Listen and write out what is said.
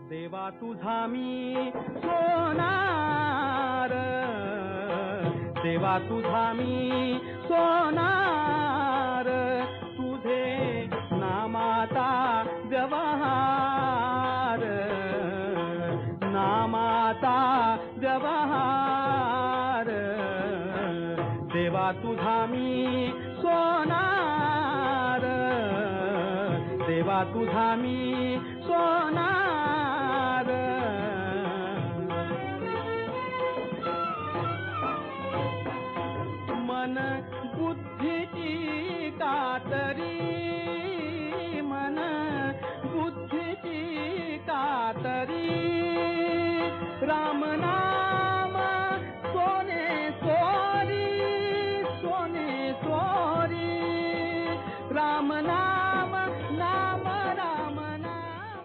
देवा तुझा मी सोनार, देवा तुझा मी सोनार, तुझे नामाता व्यवहार, नामाता व्यवहार, देवा तुझा मी सोनार, देवा तुझा मी सोनार। मन बुद्धीची कातरी, मन बुद्धीची कातरी, राम